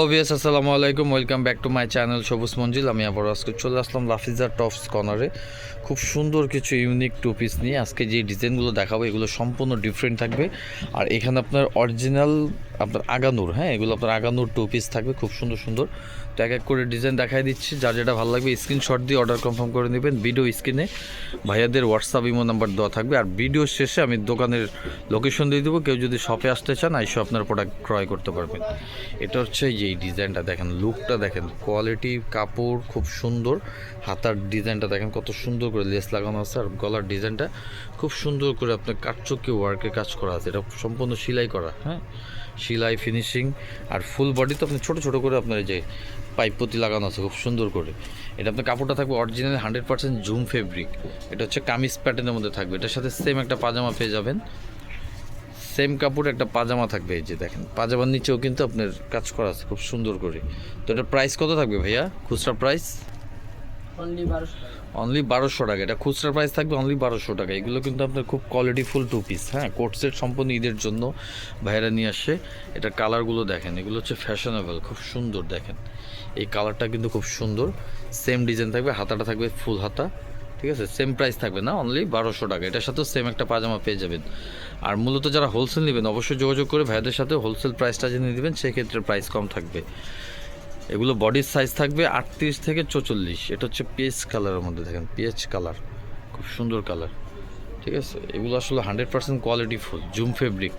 OBS আসসালামু আলাইকুম, welcome back to my channel সবুজ মঞ্জিল। আমি আবার আজকে চলে আসলাম লাফিজা টপস কর্নারে। খুব সুন্দর কিছু ইউনিক টু পিস নিয়ে আজকে যে ডিজাইনগুলো দেখাবো এগুলো সম্পূর্ণ ডিফারেন্ট থাকবে। আর এখানে আপনার অরিজিনাল আপনার আগানুর, এগুলো আপনার আগানুর টু পিস থাকবে, খুব সুন্দর সুন্দর। তো এক এক করে ডিজাইন দেখাই দিচ্ছি, যার যেটা ভালো লাগবে স্ক্রিনশট দিয়ে অর্ডার কনফার্ম করে নেবেন। ভিডিও স্ক্রিনে ভাইয়াদের হোয়াটসঅ্যাপ ইমো নাম্বার দেওয়া থাকবে, আর ভিডিও শেষে আমি দোকানের লোকেশন দিয়ে দেবো। কেউ যদি শপে আসতে চান এসে আপনার প্রোডাক্ট ক্রয় করতে পারবেন। এটা হচ্ছে এই ডিজাইনটা দেখেন, লুকটা দেখেন, কোয়ালিটি কাপড় খুব সুন্দর। হাতার ডিজাইনটা দেখেন কত সুন্দর করে লেস লাগানো আছে, আর গলার ডিজাইনটা খুব সুন্দর করে আপনার কাটচুকি ওয়ার্কের কাজ করা আছে। এটা সম্পূর্ণ সেলাই করা, সেলাই ফিনিশিং। আর ফুল বডি তো আপনি ছোটো ছোটো করে আপনার এই যে পাইপতি লাগানো আছে খুব সুন্দর করে। এটা আপনার কাপড়টা থাকবে অরিজিনাল 100% জুম ফেব্রিক। এটা হচ্ছে কামিজ প্যাটার্নের মধ্যে থাকবে। এটার সাথে সেম একটা পাজামা পেয়ে যাবেন, সেম কাপড় একটা পাজামা থাকবে। এই যে দেখেন পাজামার নিচেও কিন্তু আপনার কাজ করা আছে খুব সুন্দর করে। তো এটার প্রাইস কত থাকবে ভাইয়া? খুচরা প্রাইস অনলি 1200 টাকা। এটা খুচরা প্রাইস থাকবে অনলি 1200 টাকা। এগুলো কিন্তু আপনার খুব কোয়ালিটিফুল টু পিস, কোট সেট সম্পূর্ণ ঈদের জন্য ভাইরা নিয়ে আসে। এটার কালারগুলো দেখেন, এগুলো হচ্ছে ফ্যাশনেবল, খুব সুন্দর দেখেন। এই কালারটা কিন্তু খুব সুন্দর। সেম ডিজাইন থাকবে, হাতাটা থাকবে ফুল হাতা, ঠিক আছে। সেম প্রাইস থাকবে না, অনলি 1200 টাকা। এটার সাথেও সেম একটা পাজামা পেয়ে যাবেন। আর মূলত যারা হোলসেল নেবেন অবশ্যই যোগাযোগ করে ভাইদের সাথে হোলসেল প্রাইসটা জেনে নেবেন, সেক্ষেত্রে প্রাইস কম থাকবে। এগুলো বডির সাইজ থাকবে 38 থেকে 44। এটা হচ্ছে পিএইচ কালারের মধ্যে দেখেন, পিএইচ কালার, খুব সুন্দর কালার, ঠিক আছে। এগুলো আসলে 100% কোয়ালিটি ফুল জুম ফেব্রিক।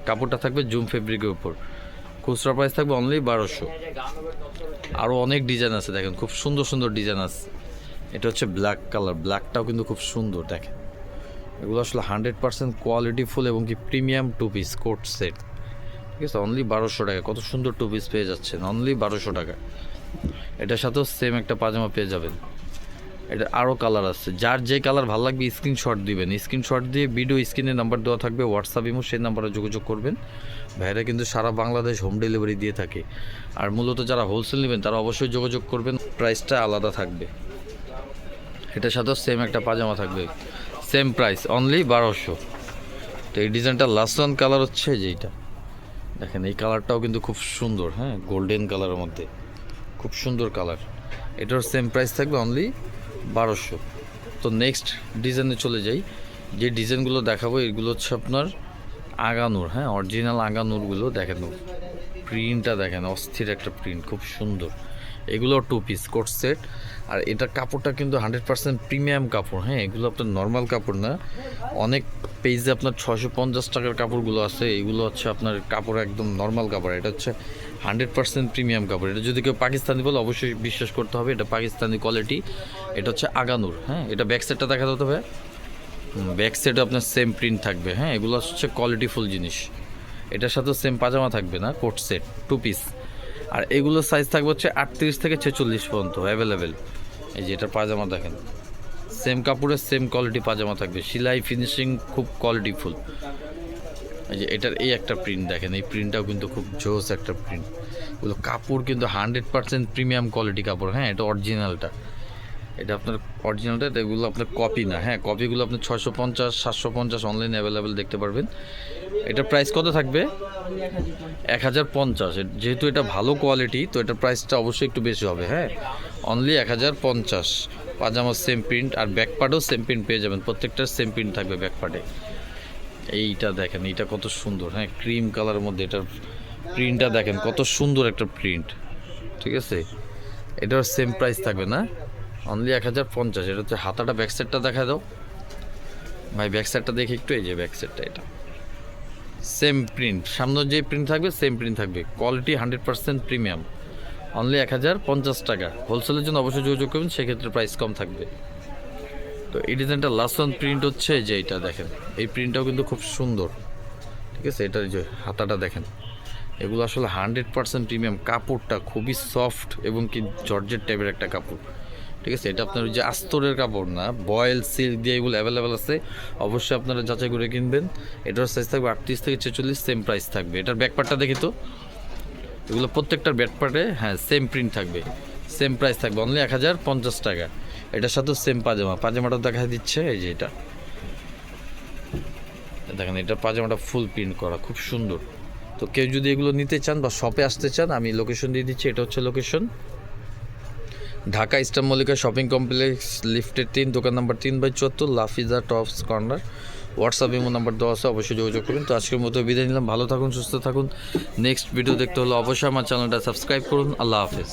কাপড়টা থাকবে জুম ফেব্রিকের উপর। খুচরা প্রাইস থাকবে অনলি 1200। আরও অনেক ডিজাইন আছে দেখেন, খুব সুন্দর সুন্দর ডিজাইন আছে। এটা হচ্ছে ব্ল্যাক কালার, ব্ল্যাকটাও কিন্তু খুব সুন্দর দেখেন। এগুলো আসলে 100% কোয়ালিটি ফুল এবং কি premium two piece coat set, ঠিক আছে। অনলি 1200 টাকা কত সুন্দর টু পিস পেয়ে যাচ্ছেন, অনলি 1200 টাকা। এটার সাথেও সেম একটা পাজামা পেয়ে যাবেন। এটা আরও কালার আছে, যার যে কালার ভালো লাগবে স্ক্রিনশট দিবেন। স্ক্রিনশট দিয়ে ভিডিও স্ক্রিনে নাম্বার দেওয়া থাকবে হোয়াটসঅ্যাপ ইমো, সেই নাম্বারে যোগাযোগ করবেন। ভাইরা কিন্তু সারা বাংলাদেশ হোম ডেলিভারি দিয়ে থাকে। আর মূলত যারা হোলসেল নেবেন তারা অবশ্যই যোগাযোগ করবেন, প্রাইসটা আলাদা থাকবে। এটার সাথেও সেম একটা পাজামা থাকবে, সেম প্রাইস অনলি 1200। তো এই ডিজাইনটা লাস্ট ওয়ান কালার হচ্ছে যেইটা দেখেন, এই কালারটাও কিন্তু খুব সুন্দর, গোল্ডেন কালারের মধ্যে খুব সুন্দর কালার। এটার সেম প্রাইস থাকবে অনলি 1200। তো নেক্সট ডিজাইনে চলে যাই। যে ডিজাইনগুলো দেখাবো এগুলো হচ্ছে আপনার আগানুর, অরিজিনাল আগানুরগুলো দেখেন। প্রিন্টটা দেখেন, অস্থির একটা প্রিন্ট, খুব সুন্দর। এগুলো টু পিস কোট সেট। আর এটা কাপড়টা কিন্তু 100% প্রিমিয়াম কাপড়, এগুলো আপনার নর্মাল কাপড় না। অনেক পেজে আপনার 650 টাকার কাপড়গুলো আছে, এগুলো হচ্ছে আপনার কাপড় একদম নর্মাল কাপড়। এটা হচ্ছে 100% প্রিমিয়াম কাপড়। এটা যদি কেউ পাকিস্তানি বলে অবশ্যই বিশ্বাস করতে হবে, এটা পাকিস্তানি কোয়ালিটি। এটা হচ্ছে আগানুর, এটা ব্যাক সাইডটা দেখা যেতে হবে। ব্যাক সাইডে আপনার সেম প্রিন্ট থাকবে, এগুলো হচ্ছে কোয়ালিটিফুল জিনিস। এটার সাথেও সেম পাজামা থাকবে না, কোট সেট টু পিস। আর এগুলোর সাইজ থাকবে হচ্ছে 38 থেকে 46 পর্যন্ত অ্যাভেলেবেল। এই যে এটার পাজামা দেখেন, সেম কাপড়ের সেম কোয়ালিটি পাজামা থাকবে, সেলাই ফিনিশিং খুব কোয়ালিটিফুল। এই যে এটার এই একটা প্রিন্ট দেখেন, এই প্রিন্টটাও কিন্তু খুব জোস একটা প্রিন্ট। এগুলো কাপড় কিন্তু 100% প্রিমিয়াম কোয়ালিটি কাপড়, এটা অরিজিনালটা। এটা আপনার অরিজিনালটা, এগুলো আপনার কপি না, কপিগুলো আপনি 650 750 অনলাইনে অ্যাভেলেবেল দেখতে পারবেন। এটার প্রাইস কত থাকবে? 1050। যেহেতু এটা ভালো কোয়ালিটি তো এটার প্রাইসটা অবশ্যই একটু বেশি হবে, অনলি 1050। পাজামার সেম প্রিন্ট, আর ব্যাক পার্টেও সেম প্রিন্ট পেয়ে যাবেন, প্রত্যেকটার সেম প্রিন্ট থাকবে ব্যাক পার্টে। এইটা দেখেন, এইটা কত সুন্দর, ক্রিম কালারের মধ্যে এটার প্রিন্টটা দেখেন, কত সুন্দর একটা প্রিন্ট, ঠিক আছে। এটার সেম প্রাইস থাকবে না, অনলি 1050। এটা হচ্ছে হাতাটা, ব্যাক সাইডটা দেখা দাও ভাই, ব্যাক সাইডটা দেখে একটু। এই যে ব্যাক সাইডটা, এটা সেম প্রিন্ট, সামনে যে প্রিন্ট থাকবে সেম প্রিন্ট থাকবে, কোয়ালিটি 100% প্রিমিয়াম, অনলি 1050 টাকা। হোলসেলের জন্য অবশ্যই যোগাযোগ করবেন, সেক্ষেত্রে প্রাইস কম থাকবে। তো এই ডিজাইনটা লাস্ট ওয়ান প্রিন্ট হচ্ছে যে এইটা দেখেন, এই প্রিন্টটাও কিন্তু খুব সুন্দর, ঠিক আছে। এটার যে হাতাটা দেখেন, এগুলো আসলে 100% প্রিমিয়াম। কাপড়টা খুবই সফট এবং কি জর্জেট টাইপের একটা কাপড়, ঠিক আছে। এটা আপনার যে আস্তরের কাপড় না, বয়েল সিল্ক দিয়ে এগুলো অ্যাভেলেবেল আছে, অবশ্যই আপনারা যাচাই করে কিনবেন। এটার সাইজ থাকবে 38 থেকে 46, সেম প্রাইস থাকবে। এটার ব্যাকপার্টটা দেখি তো, এগুলো প্রত্যেকটার ব্যাকপার্টে সেম প্রিন্ট থাকবে, সেম প্রাইস থাকবে অনলি 1050 টাকা। এটার সাথেও সেম পাজামা, পাজামাটা দেখা দিচ্ছে এই যে এটা দেখেন, এটা পাজামাটা ফুল প্রিন্ট করা, খুব সুন্দর। তো কেউ যদি এগুলো নিতে চান বা শপে আসতে চান, আমি লোকেশন দিয়ে দিচ্ছি। এটা হচ্ছে location Dhaka eastern Mallika shopping complex, লিফটের 3, দোকান number 3/74, Lafiza tops corner. WhatsApp imo number দেওয়া আছে, অবশ্যই যোগাযোগ করুন। তো আজকের মতো বিদায় নিলাম, ভালো থাকুন, সুস্থ থাকুন। নেক্সট ভিডিও দেখতে হলে অবশ্যই আমার চ্যানেলটা সাবস্ক্রাইব করুন। আল্লাহ হাফেজ।